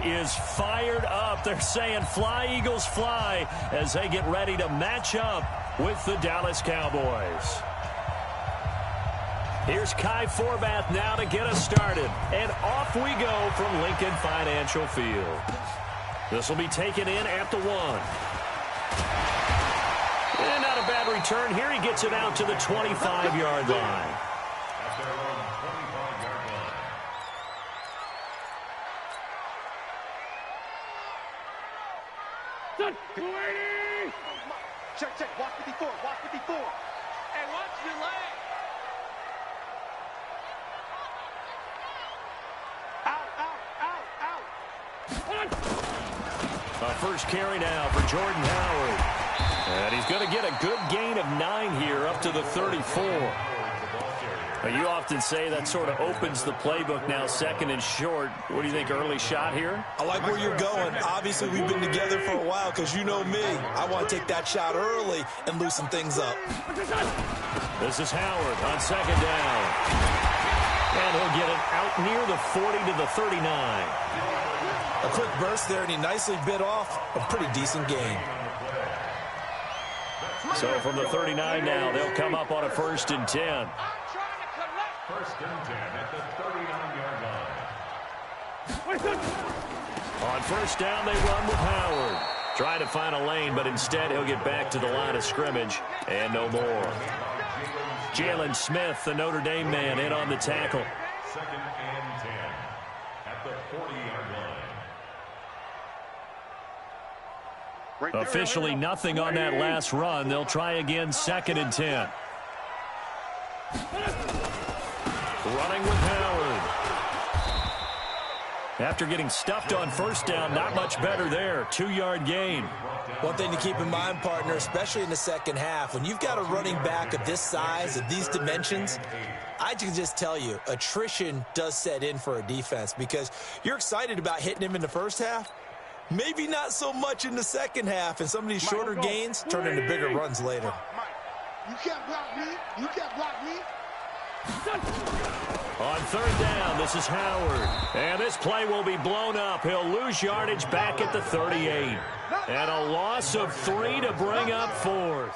is fired up. They're saying fly, Eagles, fly as they get ready to match up with the Dallas Cowboys. Here's Kai Forbath now to get us started. And off we go from Lincoln Financial Field. This will be taken in at the 1. And not a bad return here. He gets it out to the 25-yard line. Check. Watch 54. Watch 54. Hey, watch your leg. Out. A first carry now for Jordan Howard. And he's going to get a good gain of 9 here up to the 34. You often say that sort of opens the playbook now, second and short. What do you think, early shot here? I like where you're going. Obviously, we've been together for a while because you know me. I want to take that shot early and loosen things up. This is Howard on second down. And he'll get it out near the 40 to the 39. A quick burst there, and he nicely bit off a pretty decent gain. So from the 39 now, they'll come up on a 1st and 10. First and 10 at the 39-yard line. On first down, they run with Howard. Trying to find a lane, but instead he'll get back to the line of scrimmage and no more. Jalen Smith, the Notre Dame man, in on the tackle. Second and 10 at the 40-yard line. Officially nothing on that last run. They'll try again, 2nd and 10. Running with Howard. After getting stuffed on first down, not much better there. 2-yard gain. One thing to keep in mind, partner, especially in the second half, when you've got a running back of this size, of these dimensions, I can just tell you, attrition does set in for a defense because you're excited about hitting him in the first half. Maybe not so much in the second half, and some of these shorter gains turn into bigger runs later. You can't block me. You can't block me. On third down, this is Howard. And this play will be blown up. He'll lose yardage back at the 38. And a loss of 3 to bring up 4th.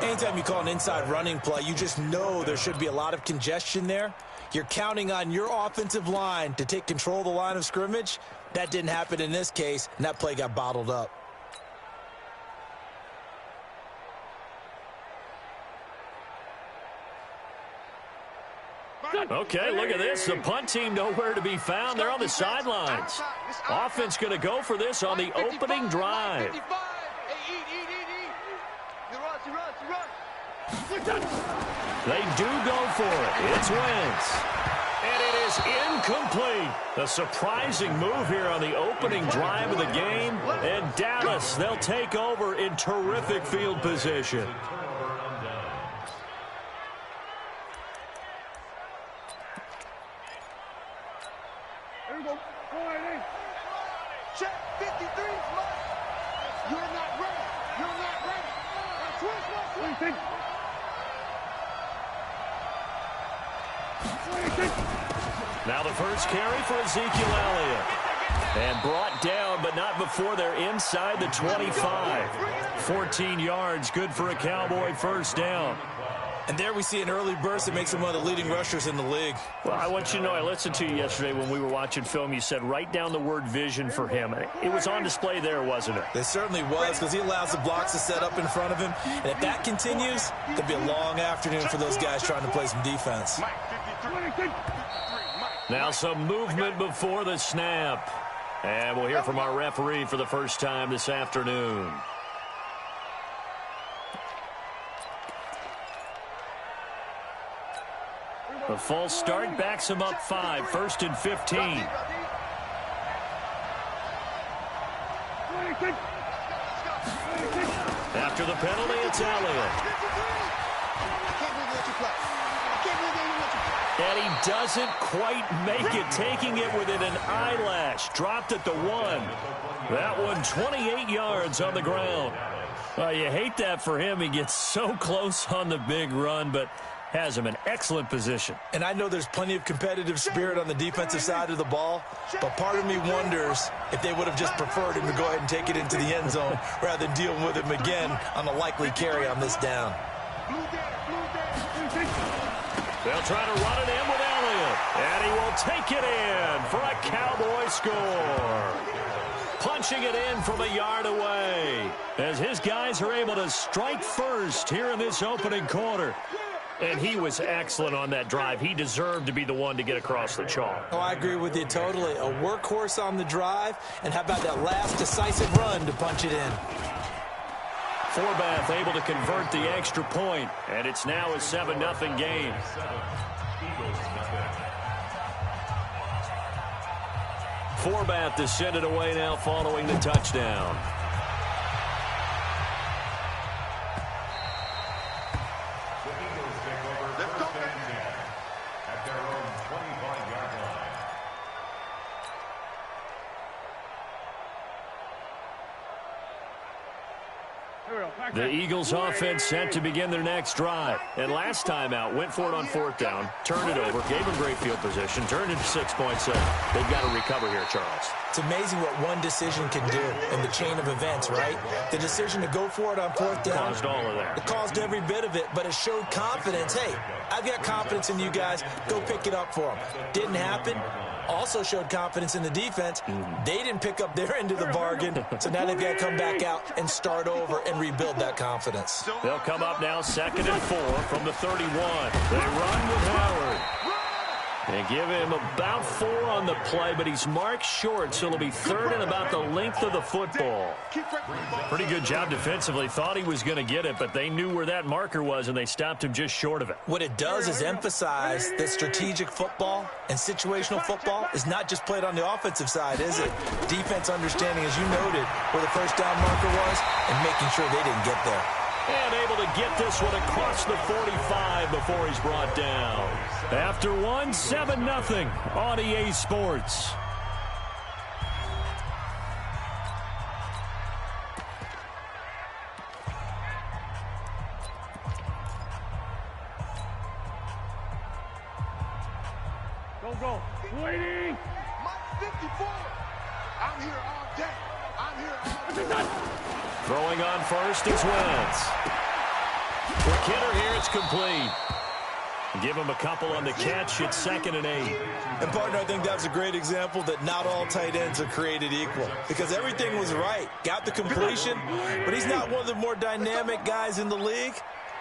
Anytime you call an inside running play, you just know there should be a lot of congestion there. You're counting on your offensive line to take control of the line of scrimmage. That didn't happen in this case, and that play got bottled up. Okay, look at this. The punt team nowhere to be found. They're on the sidelines. Offense going to go for this on the opening drive. They do go for it. It's Wentz. And it is incomplete. A surprising move here on the opening drive of the game. And Dallas, they'll take over in terrific field position. Check 53. You're not ready. You're not ready. Now the first carry for Ezekiel Elliott. And brought down, but not before they're inside the 25. 14 yards, good for a Cowboy first down. And there we see an early burst that makes him one of the leading rushers in the league. Well, I want you to know, I listened to you yesterday when we were watching film. You said write down the word vision for him. It was on display there, wasn't it? It certainly was, because he allows the blocks to set up in front of him. And if that continues, it'll be a long afternoon for those guys trying to play some defense. Now some movement before the snap. And we'll hear from our referee for the first time this afternoon. The false start backs him up 5, 1st and 15. After the penalty, it's Elliott. And he doesn't quite make it, taking it within an eyelash. Dropped at the 1. That one 28 yards on the ground. Well, you hate that for him. He gets so close on the big run, but has him in excellent position. And I know there's plenty of competitive spirit on the defensive side of the ball, but part of me wonders if they would have just preferred him to go ahead and take it into the end zone rather than dealing with him again on a likely carry on this down. They'll try to run it in with Elliott, and he will take it in for a Cowboy score. Punching it in from a yard away as his guys are able to strike first here in this opening quarter. And he was excellent on that drive. He deserved to be the one to get across the chalk. Oh, I agree with you totally. A workhorse on the drive, and how about that last decisive run to punch it in? Forbath able to convert the extra point, and it's now a 7-0 game. Forbath to send it away now following the touchdown. The Eagles take over first and 10 at their own 25-yard line. The Eagles offense set to begin their next drive. And last time out, went for it on 4th down, turned it over, gave them great field position, turned it to 6 points. They've got to recover here, Charles. It's amazing what one decision can do in the chain of events, right? The decision to go for it on 4th down. Caused all of that. It caused every bit of it, but it showed confidence. Hey, I've got confidence in you guys. Go pick it up for them. Didn't happen. Also showed confidence in the defense. They didn't pick up their end of the bargain, so now they've got to come back out and start over and rebuild that confidence. They'll come up now 2nd and 4 from the 31. They run with Howard. They give him about 4 on the play, but he's marked short, so it'll be 3rd and about the length of the football. Pretty good job defensively. Thought he was going to get it, but they knew where that marker was, and they stopped him just short of it. What it does is emphasize that strategic football and situational football is not just played on the offensive side, is it? Defense understanding, as you noted, where the first down marker was and making sure they didn't get there. And able to get this one across the 45 before he's brought down. After one, 7-0 on EA Sports. Go. Waiting. Mike 54. I'm here all day. I'm here all day. Throwing on first is Wentz. For Kidder here, it's complete. Give him a couple on the catch. It's 2nd and 8. And, partner, I think that was a great example that not all tight ends are created equal, because everything was right. Got the completion, but he's not one of the more dynamic guys in the league.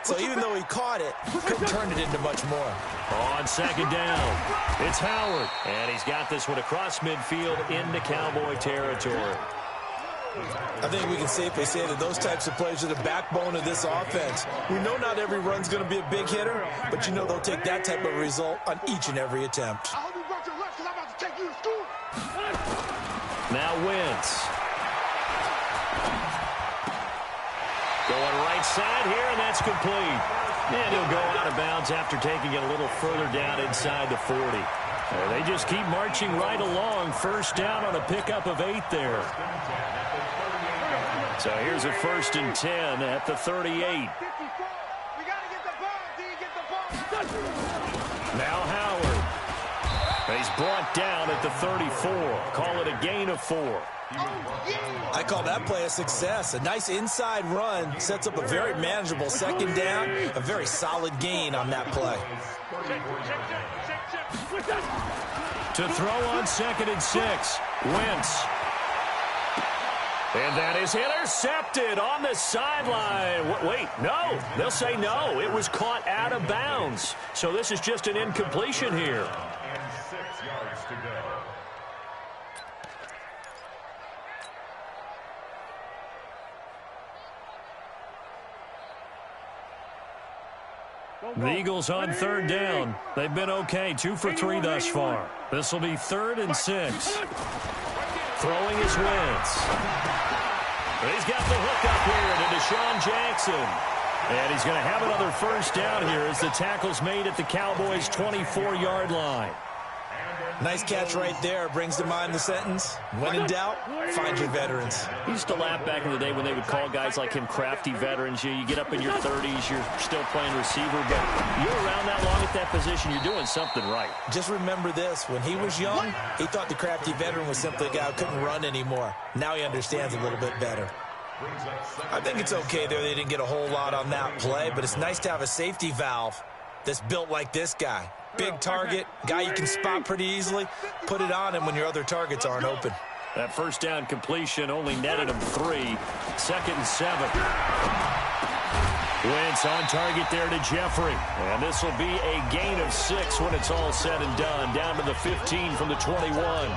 So even though he caught it, couldn't turn it into much more. On 2nd down, it's Howard. And he's got this one across midfield into Cowboy territory. I think we can safely say that those types of plays are the backbone of this offense. We know not every run's going to be a big hitter, but you know they'll take that type of result on each and every attempt. I hope you brought your lunch because I'm about to take you to school. Now Wentz. Going right side here, and that's complete. And he'll go out of bounds after taking it a little further down inside the 40. They just keep marching right along. First down on a pickup of 8 there. So here's a 1st and 10 at the 38. We got to get the ball. Do you get the ball? Now Howard. He's brought down at the 34. Call it a gain of 4. I call that play a success. A nice inside run sets up a very manageable 2nd down. A very solid gain on that play. To throw on 2nd and 6. Wentz. And that is intercepted on the sideline. Wait, no. They'll say no. It was caught out of bounds. So this is just an incompletion here. And 6 yards to go. The Eagles on 3rd down. They've been okay. 2 for 3 thus far. This will be 3rd and 6. Throwing is Wentz. He's got the hook up here to Deshaun Jackson. And he's going to have another first down here as the tackle's made at the Cowboys' 24-yard line. And an Nice catch right there. Brings to mind the sentence, when in doubt, find your veterans. He used to laugh back in the day when they would call guys like him crafty veterans. You get up in your 30s, you're still playing receiver, but you're around that long at that position, you're doing something right. Just remember this. When he was young, he thought the crafty veteran was simply a guy who couldn't run anymore. Now he understands a little bit better. I think it's okay there they didn't get a whole lot on that play, but it's nice to have a safety valve that's built like this guy. Big target, guy you can spot pretty easily. Put it on him when your other targets aren't open. That first down completion only netted him 3. 2nd and 7. Wentz on target there to Jeffrey. And this will be a gain of 6 when it's all said and done. Down to the 15 from the 21.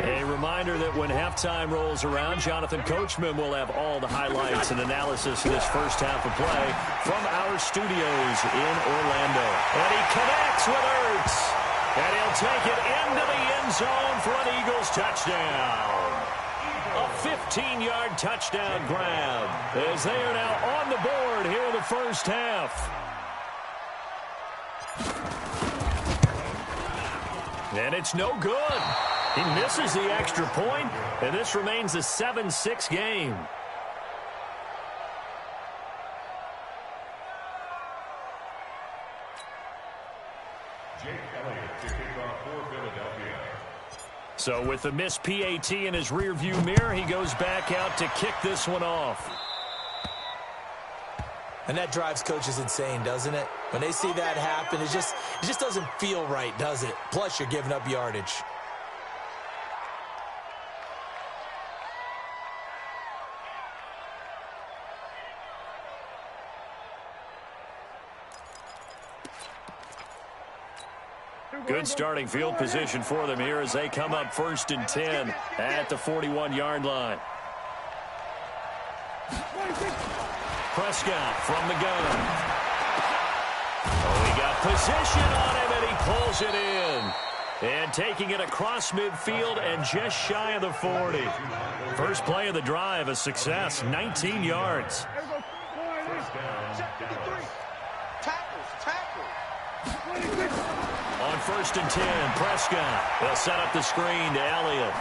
A reminder that when halftime rolls around, Jonathan Coachman will have all the highlights and analysis of this first half of play from our studios in Orlando. And he connects with Ertz. And he'll take it into the end zone for an Eagles touchdown. A 15-yard touchdown grab as they are now on the board here in the first half. And it's no good. He misses the extra point, and this remains a 7-6 game. Jake Elliott to kick off for Philadelphia. So with the missed PAT in his rearview mirror, he goes back out to kick this one off. And that drives coaches insane, doesn't it? When they see that happen, it just doesn't feel right, does it? Plus, you're giving up yardage. Good starting field position for them here as they come up 1st and 10 at the 41-yard line. Prescott from the gun. Oh, he got position on him, and he pulls it in. And taking it across midfield and just shy of the 40. First play of the drive, a success, 19 yards. On 1st and 10, Prescott. They'll set up the screen to Elliott.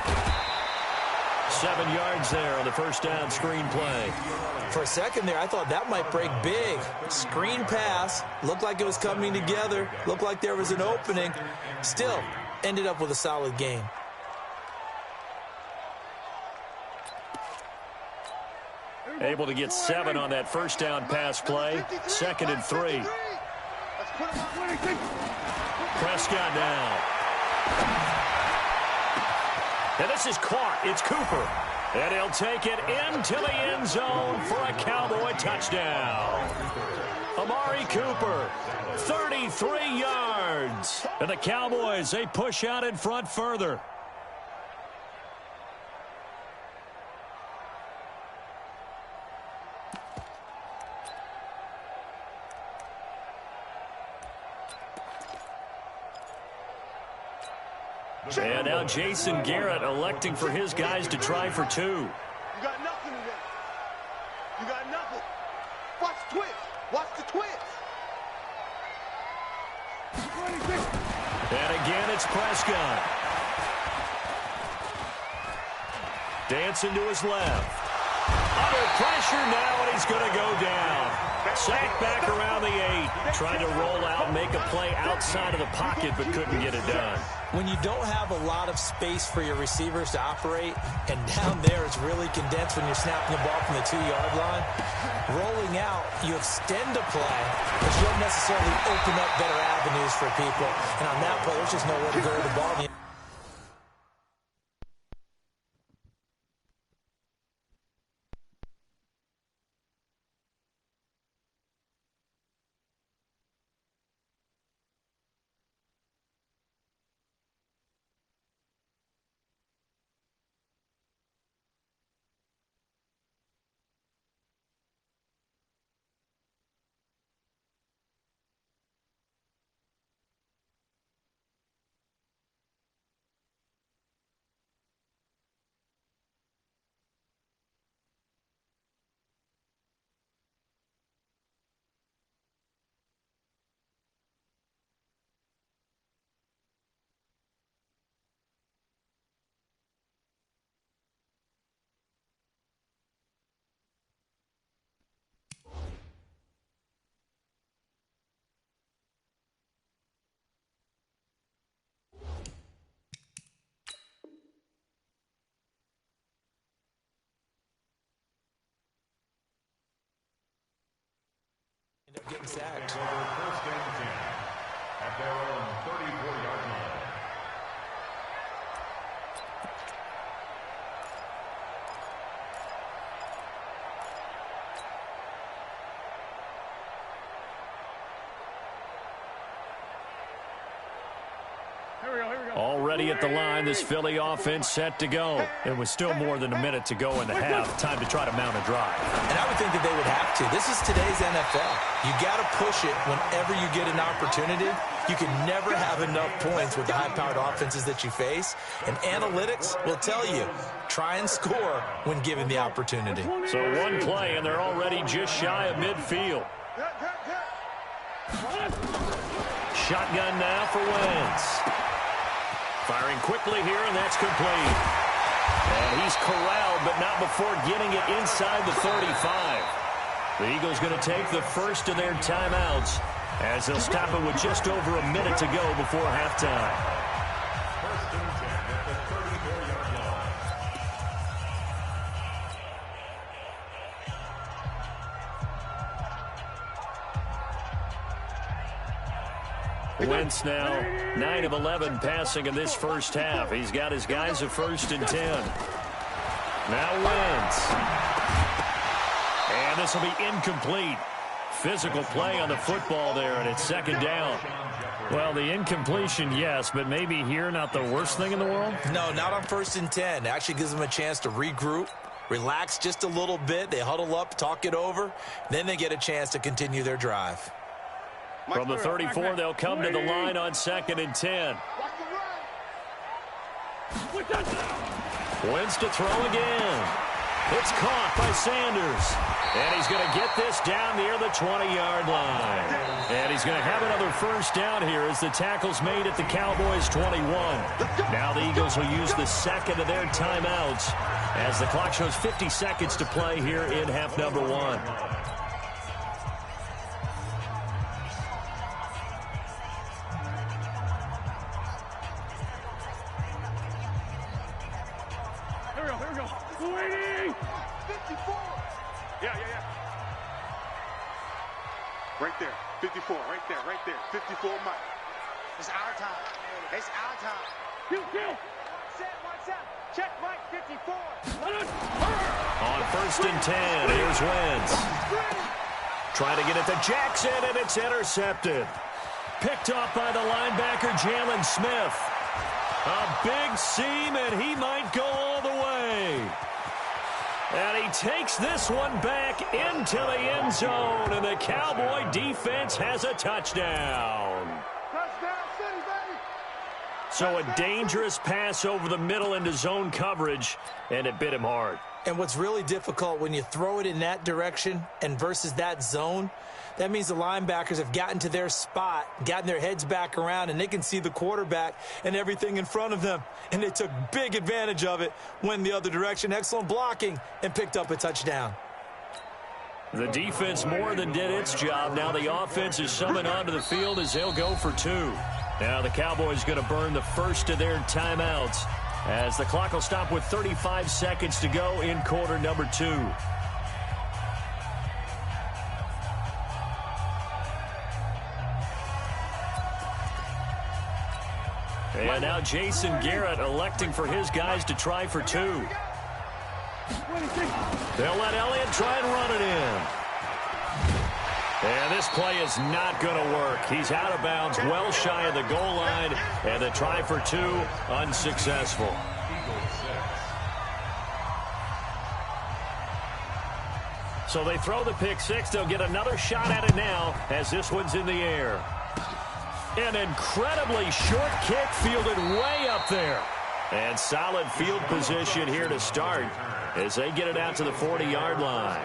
7 yards there on the first down screen play. For a second there, I thought that might break big. Screen pass. Looked like it was coming together. Looked like there was an opening. Still, ended up with a solid game. Able to get 7 on that first down pass play. 2nd and 3. Prescott now. And this is caught. It's Cooper. And he'll take it into the end zone for a Cowboy touchdown. Amari Cooper, 33 yards. And the Cowboys, they push out in front further. And now Jason Garrett electing for his guys to try for 2. You got nothing today. You got nothing. Watch the twist. Watch the twist. And again, it's Prescott. Dancing to his left. Under pressure now, and he's going to go down. Sacked back around the 8. Trying to roll out and make a play outside of the pocket, but couldn't get it done. When you don't have a lot of space for your receivers to operate, and down there it's really condensed when you're snapping the ball from the 2-yard line, rolling out, you extend a play, but you don't necessarily open up better avenues for people. And on that play, there's just nowhere to go with the ball. Getting sacked. Over first and 10 at their own 34-yard line. Already at the line, this Philly offense set to go. It was still more than a minute to go in the half. Time to try to mount a drive. And I would think that they would have to. This is today's NFL. You got to push it whenever you get an opportunity. You can never have enough points with the high-powered offenses that you face. And analytics will tell you, try and score when given the opportunity. So one play, and they're already just shy of midfield. Shotgun now for Wentz. Firing quickly here, and that's complete. And he's corralled, but not before getting it inside the 35. The Eagles going to take the first of their timeouts as they'll stop it with just over a minute to go before halftime. First and 10 at the 34-yard line. Wentz now 9 of 11 passing in this first half. He's got his guys at 1st and 10. Now Wentz. And this will be incomplete. Physical play on the football there, and it's 2nd down. Well, the incompletion, yes, but maybe here not the worst thing in the world? No, not on 1st and 10. It actually gives them a chance to regroup, relax just a little bit. They huddle up, talk it over. Then they get a chance to continue their drive. From the 34, they'll come to the line on 2nd and 10. Wentz to throw again. It's caught by Sanders. And he's going to get this down near the 20-yard line. And he's going to have another first down here as the tackle's made at the Cowboys' 21. Now the Eagles will use the second of their timeouts as the clock shows 50 seconds to play here in half number 1. Right there, 54, right there, 54, Mike. It's our time. It's our time. Kill. Set, watch out. Check, Mike, 54. On 1st and 10, here's Wentz. Trying to get it to Jackson, and it's intercepted. Picked off by the linebacker, Jalen Smith. A big seam, and he might go all the way. And he takes this one back into the end zone, and the Cowboy defense has a touchdown. Touchdown City, baby. So a dangerous pass over the middle into zone coverage, and it bit him hard. And what's really difficult when you throw it in that direction and versus that zone, that means the linebackers have gotten to their spot, gotten their heads back around, and they can see the quarterback and everything in front of them. And they took big advantage of it, went the other direction, excellent blocking, and picked up a touchdown. The defense more than did its job. Now the offense is summoned onto the field as they'll go for 2. Now the Cowboys going to burn the first of their timeouts as the clock will stop with 35 seconds to go in quarter number 2. And now Jason Garrett electing for his guys to try for 2. They'll let Elliott try and run it in. And this play is not going to work. He's out of bounds, well shy of the goal line, and the try for 2 unsuccessful. So they throw the pick 6. They'll get another shot at it now as this one's in the air. An incredibly short kick fielded way up there. And solid field position here to start as they get it out to the 40-yard line.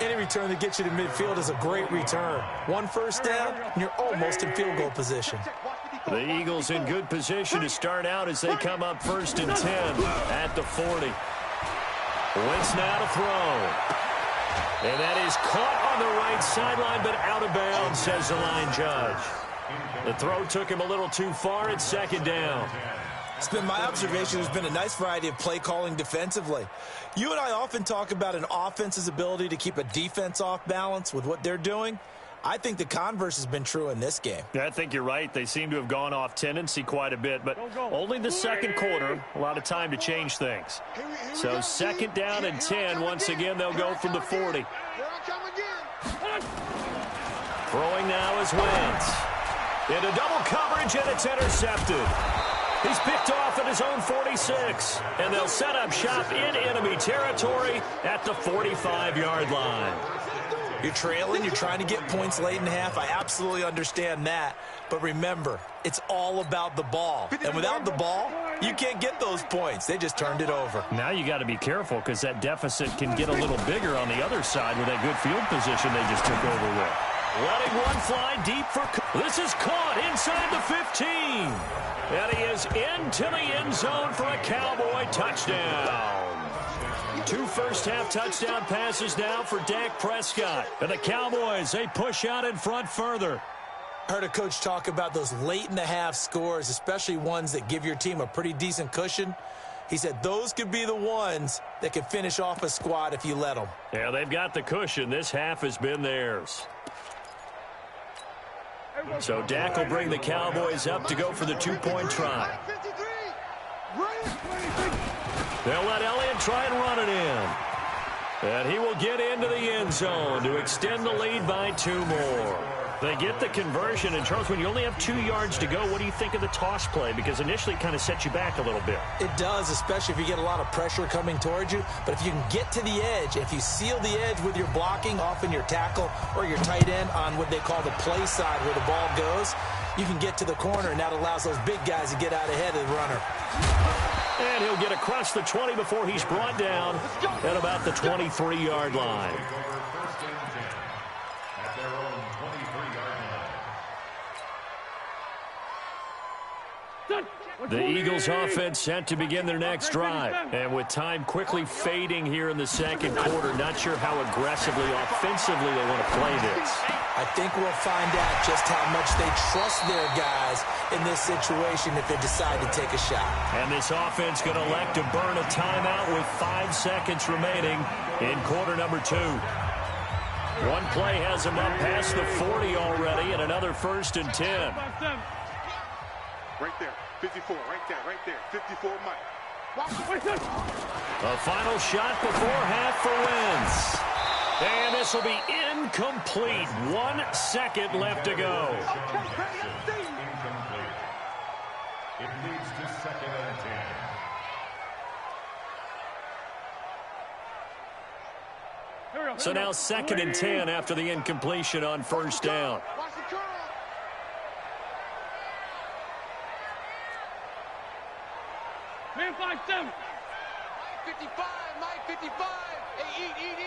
Any return that gets you to midfield is a great return. 1 first down, and you're almost in field goal position. The Eagles in good position to start out as they come up 1st and 10 at the 40. Wentz now to throw. And that is caught on the right sideline, but out of bounds, says the line judge. The throw took him a little too far. It's 2nd down. It's been my observation there's been a nice variety of play calling defensively. You and I often talk about an offense's ability to keep a defense off balance with what they're doing. I think the converse has been true in this game. Yeah, I think you're right. They seem to have gone off tendency quite a bit, but only the second quarter, a lot of time to change things. So second down and 10. Once again, they'll go from the 40. Throwing now is Wentz. Into double coverage, and it's intercepted. He's picked off at his own 46, and they'll set up shop in enemy territory at the 45-yard line. You're trailing, you're trying to get points late in half. I absolutely understand that. But remember, it's all about the ball. And without the ball, you can't get those points. They just turned it over. Now you got to be careful because that deficit can get a little bigger on the other side with that good field position they just took over with. Letting one fly deep for... This is caught inside the 15. And he is into the end zone for a Cowboy touchdown. 2 first-half touchdown passes now for Dak Prescott. And the Cowboys, they push out in front further. Heard a coach talk about those late-in-the-half scores, especially ones that give your team a pretty decent cushion. He said those could be the ones that can finish off a squad if you let them. Yeah, they've got the cushion. This half has been theirs. So Dak will bring the Cowboys up to go for the 2-point try. They'll let Elliott try and run it in. And he will get into the end zone to extend the lead by 2 more. They get the conversion. And, Charles, when you only have 2 yards to go, what do you think of the toss play? Because initially it kind of sets you back a little bit. It does, especially if you get a lot of pressure coming towards you. But if you can get to the edge, if you seal the edge with your blocking, often your tackle or your tight end on what they call the play side where the ball goes, you can get to the corner, and that allows those big guys to get out ahead of the runner. And he'll get across the 20 before he's brought down at about the 23-yard line. The Eagles offense set to begin their next drive. And with time quickly fading here in the second quarter, not sure how aggressively, offensively they want to play this. I think we'll find out just how much they trust their guys in this situation if they decide to take a shot. And this offense going to elect to burn a timeout with 5 seconds remaining in quarter number 2. One play has them up past the 40 already, and another 1st and 10. Right there, 54, right there, 54, Mike. A final shot before half for Wentz. And this will be incomplete. 1 second left to go. Incomplete. It leads to 2nd and 10. So now 2nd and 10 after the incompletion on 1st down. Watch the curl. Man, 5-7. 55, Mike, 55. Hey, eat.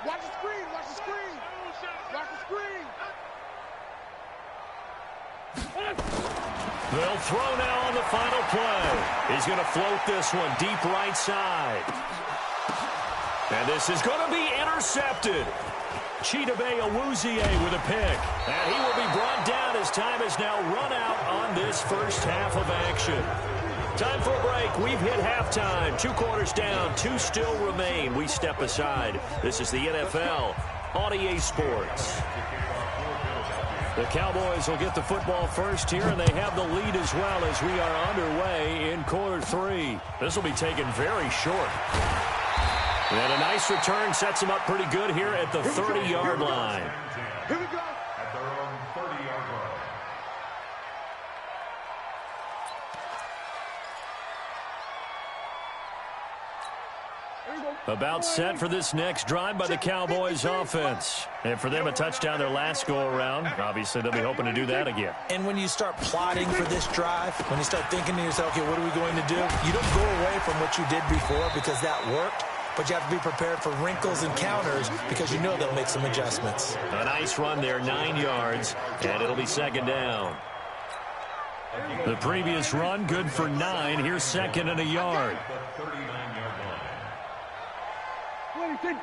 Watch the screen, watch the screen. Watch the screen. They'll throw now on the final play. He's going to float this one deep right side. And this is going to be intercepted. Chidobe Awuzie with a pick. And he will be brought down as time has now run out on this first half of action. Time for a break. We've hit halftime. 2 quarters down. 2 still remain. We step aside. This is the NFL on EA Sports. The Cowboys will get the football first here, and they have the lead as well as we are underway in quarter 3. This will be taken very short. And a nice return sets them up pretty good here at the 30-yard line. Here we go. At their own 30-yard line. About set for this next drive by the Cowboys offense. And for them, a touchdown their last go-around. Obviously, they'll be hoping to do that again. And when you start plotting for this drive, when you start thinking to yourself, okay, what are we going to do? You don't go away from what you did before because that worked. But you have to be prepared for wrinkles and counters because you know they'll make some adjustments. A nice run there, 9 yards, and it'll be 2nd down. The previous run, good for 9. Here's 2nd and a yard. The 39-yard line. 26.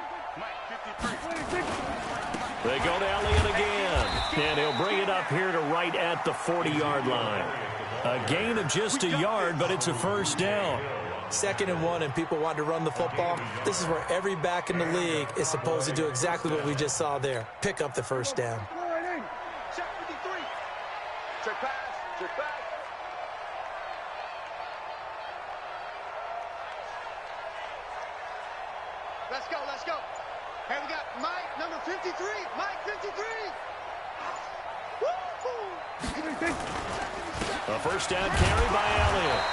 They go to Elliott again, and he'll bring it up here to right at the 40-yard line. A gain of just a yard, but it's a 1st down. 2nd and 1 and people want to run the football, this is where every back in the league is supposed to do exactly what we just saw there. Pick up the first down. Check 53. Check pass. Check pass. Let's go, let's go. Hey, we got Mike, number 53. Mike, 53. A first down carry by Elliott.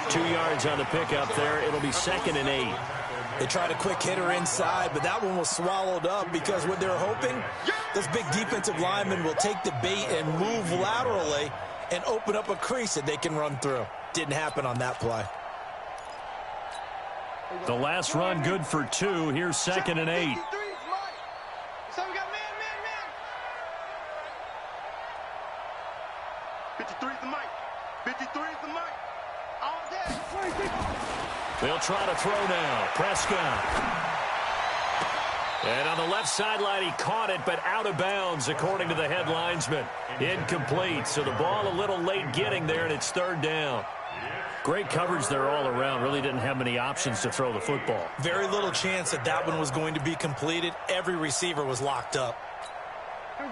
2 yards on the pickup there. It'll be 2nd and 8. They tried a quick hitter inside, but that one was swallowed up because what they're hoping, those big defensive linemen will take the bait and move laterally and open up a crease that they can run through. Didn't happen on that play. The last run good for 2. Here's 2nd and 8. So we got man. 53 is the mic. 53 is the mic. All day. They'll try to throw now. Prescott. And on the left sideline, he caught it, but out of bounds, according to the head linesman. Incomplete. So the ball a little late getting there, and it's 3rd down. Great coverage there all around. Really didn't have many options to throw the football. Very little chance that that one was going to be completed. Every receiver was locked up.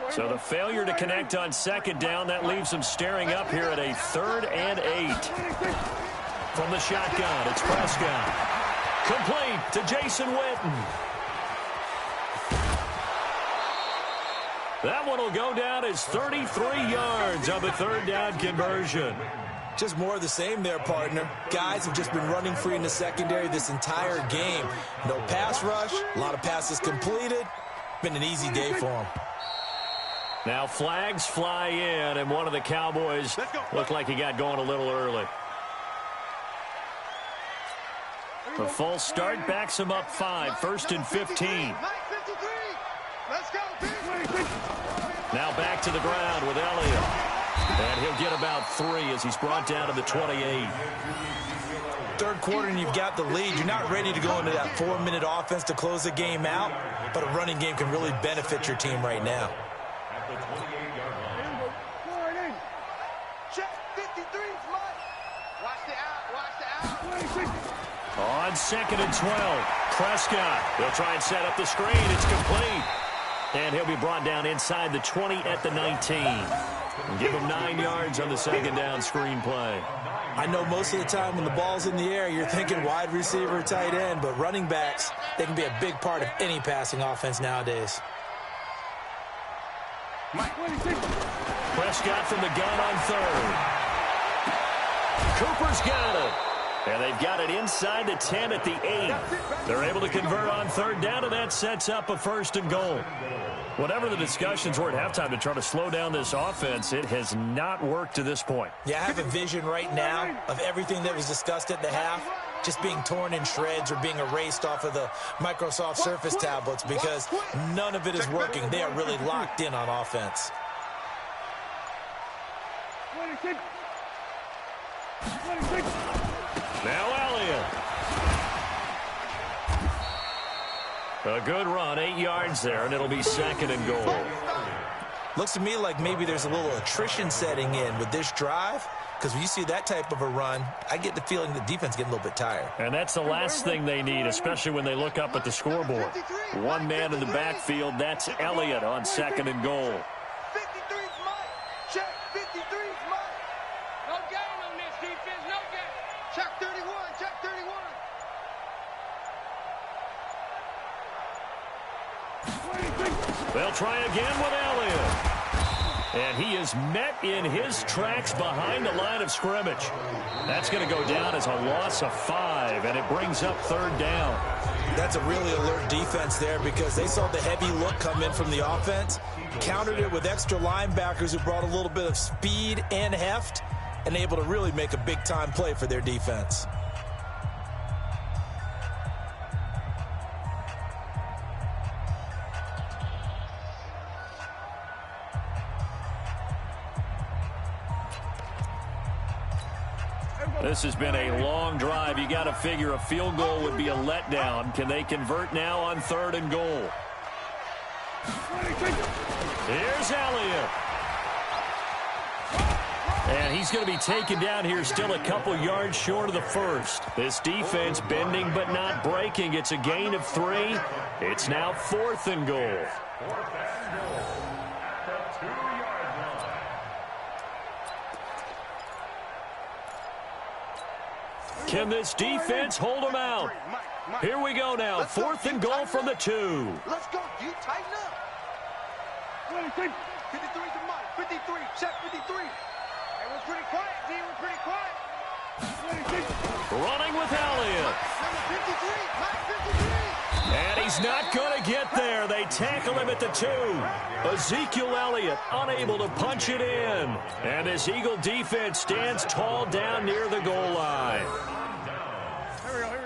So the failure to connect on 2nd down, that leaves them staring up here at a 3rd and 8. From the shotgun, it's Prescott. Complete to Jason Witten. That one will go down as 33 yards on the 3rd down conversion. Just more of the same there, partner. Guys have just been running free in the secondary this entire game. No pass rush, a lot of passes completed. Been an easy day for them. Now flags fly in, and one of the Cowboys looked like he got going a little early. The false start backs him up 5, 1st and 15. Let's go. Now back to the ground with Elliott. And he'll get about 3 as he's brought down to the 28. 3rd quarter and you've got the lead. You're not ready to go into that 4-minute offense to close the game out, but a running game can really benefit your team right now. At the 28-yard line. Check 53's Mike. Watch the out. On 2nd and 12, Prescott. They'll try and set up the screen. It's complete. And he'll be brought down inside the 20 at the 19. And give him 9 yards on the 2nd down screen play. I know most of the time when the ball's in the air, you're thinking wide receiver, tight end, but running backs, they can be a big part of any passing offense nowadays. Prescott from the gun on 3rd. Cooper's got it. And they've got it inside the 10 at the 8. They're able to convert on 3rd down, and that sets up a 1st and goal. Whatever the discussions were at halftime to try to slow down this offense, it has not worked to this point. Yeah, I have a vision right now of everything that was discussed at the half just being torn in shreds or being erased off of the Microsoft Surface tablets because none of it is working. They are really locked in on offense. Now Elliott. A good run, 8 yards there, and it'll be 2nd and goal. Looks to me like maybe there's a little attrition setting in with this drive, because when you see that type of a run, I get the feeling the defense getting a little bit tired. And that's the last thing they need, especially when they look up at the scoreboard. 1 man in the backfield, that's Elliott on 2nd and goal. 53's Mike. Check 53's Mike. No gain on this defense, no gain. Check 31. Check 31. They'll try again with Elliott. And he is met in his tracks behind the line of scrimmage. That's going to go down as a loss of 5, and it brings up 3rd down. That's a really alert defense there because they saw the heavy look come in from the offense, countered it with extra linebackers who brought a little bit of speed and heft, and able to really make a big-time play for their defense. This has been a long drive. You got to figure a field goal would be a letdown. Can they convert now on 3rd and goal? Here's Elliott. And he's going to be taken down here still a couple yards short of the first. This defense bending but not breaking. It's a gain of 3. It's now 4th and goal. 4th and goal at the 2-yard line. Can this defense hold them out? Here we go now. 4th and goal from the 2. Let's go. You tighten up. 53 to Mike. 53. Check 53. Hey, we're pretty quiet, D. We're pretty quiet. Running with Elliott. Number 53. Mike 53. And he's not going to get there. They tackle him at the 2. Ezekiel Elliott unable to punch it in. And this Eagle defense stands tall down near the goal line.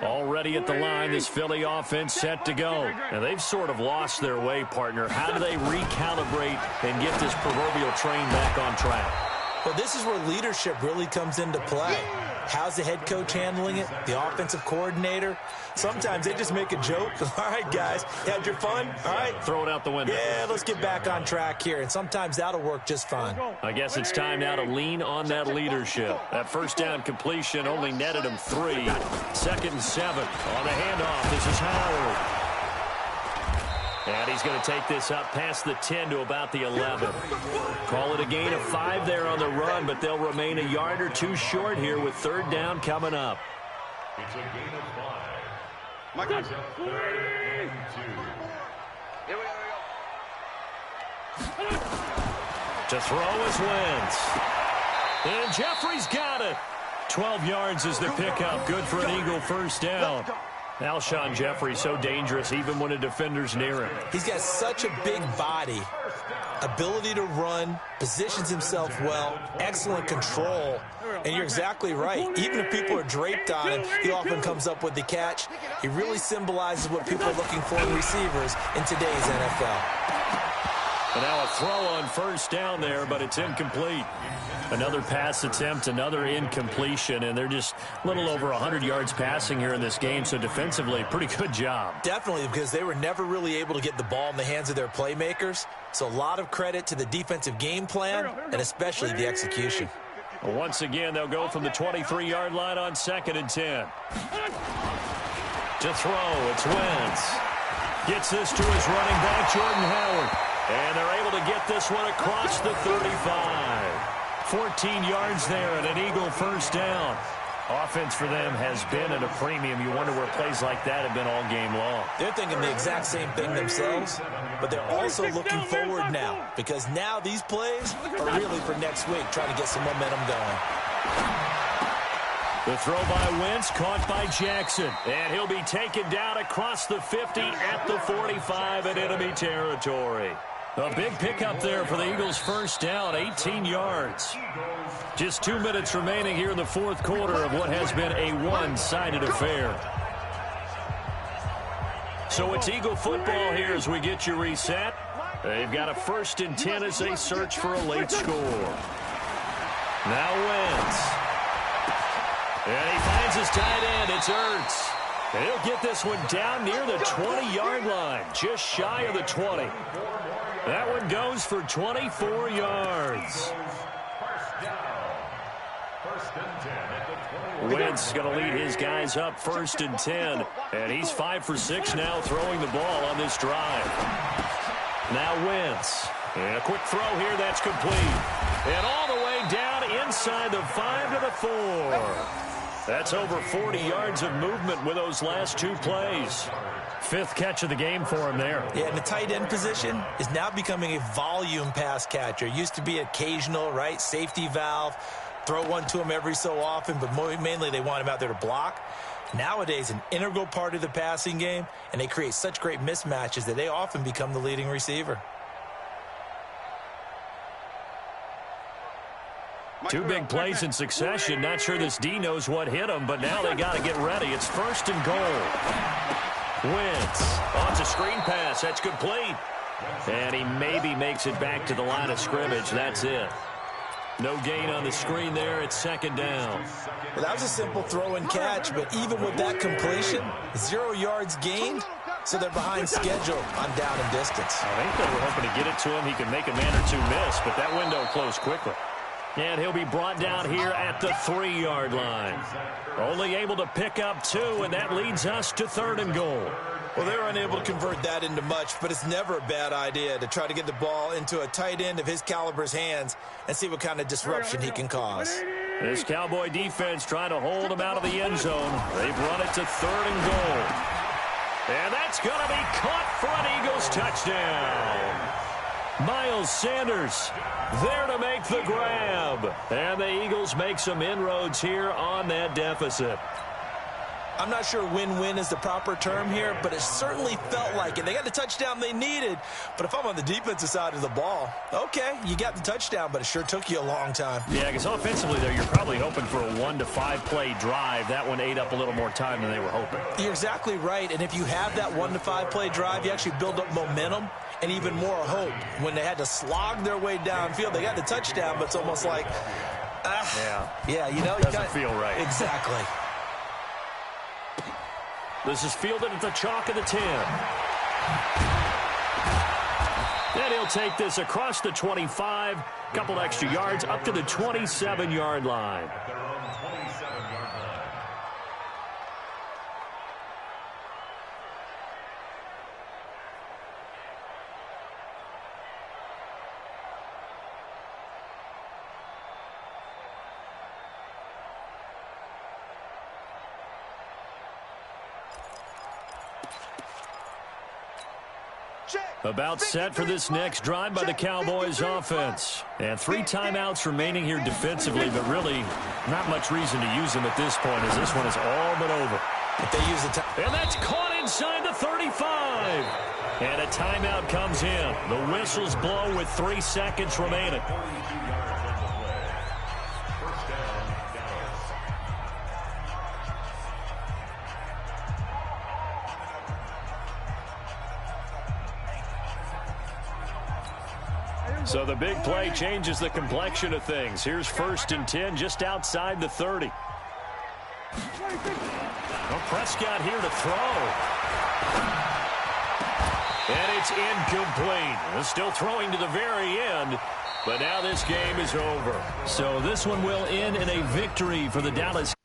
Already at the line, this Philly offense set to go. And they've sort of lost their way, partner. How do they recalibrate and get this proverbial train back on track? Well, this is where leadership really comes into play. How's the head coach handling it? The offensive coordinator? Sometimes they just make a joke. All right, guys, had your fun? All right. Throw it out the window. Yeah, let's get back on track here. And sometimes that'll work just fine. I guess it's time now to lean on that leadership. That first down completion only netted him 3. 2nd and 7. On the handoff, this is Howard. And he's going to take this up past the 10 to about the 11. Call it a gain of 5 there on the run, but they'll remain a yard or 2 short here with 3rd down coming up. It's a gain of 5. Mike, It's a 3rd and 2. Here we go. To throw is Wentz. And Jeffrey's got it. 12 yards is the pickup. Good for an Eagle first down. Alshon Jeffrey so dangerous even when a defender's near him. He's got such a big body, ability to run, positions himself well, excellent control. And you're exactly right. Even if people are draped on him, he often comes up with the catch. He really symbolizes what people are looking for in receivers in today's NFL. And now a throw on first down there, but it's incomplete. Another pass attempt, another incompletion, and they're just a little over 100 yards passing here in this game, so defensively, pretty good job. Definitely, because they were never really able to get the ball in the hands of their playmakers. So a lot of credit to the defensive game plan, and especially the execution. Once again, they'll go from the 23-yard line on 2nd and 10. To throw, it's Wentz. Gets this to his running back, Jordan Howard. And they're able to get this one across the 35. 14 yards there and an Eagle first down. Offense for them has been at a premium. You wonder where plays like that have been all game long. They're thinking the exact same thing themselves, but they're also looking forward now, because now these plays are really for next week, trying to get some momentum going. The throw by Wentz, caught by Jackson. And he'll be taken down across the 50 at the 45 in enemy territory. A big pickup there for the Eagles' first down, 18 yards. Just 2 minutes remaining here in the 4th quarter of what has been a one-sided affair. So it's Eagle football here as we get you reset. They've got a 1st and 10 as they search for a late score. Now Wentz. And he finds his tight end. It's Ertz. And he'll get this one down near the 20-yard line, just shy of the 20. That one goes for 24 yards. Wentz going to lead his guys up 1st and 10. And he's 5 for 6 now throwing the ball on this drive. Now Wentz. And a quick throw here that's complete. And all the way down inside the 5 to the 4. That's over 40 yards of movement with those last 2 plays. 5th catch of the game for him there. Yeah, and the tight end position is now becoming a volume pass catcher. Used to be occasional, right? Safety valve. Throw one to him every so often, but mainly they want him out there to block. Nowadays, an integral part of the passing game, and they create such great mismatches that they often become the leading receiver. 2 big plays in succession. Not sure this D knows what hit him, but now they got to get ready. It's 1st and goal. Wentz. Oh, it's a screen pass. That's complete. And he maybe makes it back to the line of scrimmage. That's it. No gain on the screen there. It's 2nd down. Well, that was a simple throw and catch, but even with that completion, 0 yards gained, so they're behind schedule on down and distance. I think they were hoping to get it to him. He could make a man or 2 miss, but that window closed quickly. And he'll be brought down here at the 3-yard line. Only able to pick up 2, and that leads us to 3rd and goal. Well, they were unable to convert that into much, but it's never a bad idea to try to get the ball into a tight end of his caliber's hands and see what kind of disruption he can cause. This Cowboy defense trying to hold him out of the end zone. They've run it to 3rd and goal. And that's going to be caught for an Eagles touchdown. Miles Sanders there to make the grab. And the Eagles make some inroads here on that deficit. I'm not sure win-win is the proper term here, but it certainly felt like it. They got the touchdown they needed, but if I'm on the defensive side of the ball, okay, you got the touchdown, but it sure took you a long time. Yeah, because offensively there, you're probably hoping for a 1 to 5 play drive. That one ate up a little more time than they were hoping. You're exactly right, and if you have that 1 to 5 play drive, you actually build up momentum and even more hope. When they had to slog their way downfield, they got the touchdown, but it's almost like, yeah, you know, doesn't feel right. Exactly. This is fielded at the chalk of the 10. And he'll take this across the 25, couple extra yards up to the 27-yard line. About set for this next drive by the Cowboys offense. And 3 timeouts remaining here defensively, but really not much reason to use them at this point as this one is all but over. If they use the time. And that's caught inside the 35. And a timeout comes in. The whistles blow with 3 seconds remaining. So the big play changes the complexion of things. Here's 1st and 10 just outside the 30. Well, Prescott here to throw. And it's incomplete. Still throwing to the very end. But now this game is over. So this one will end in a victory for the Dallas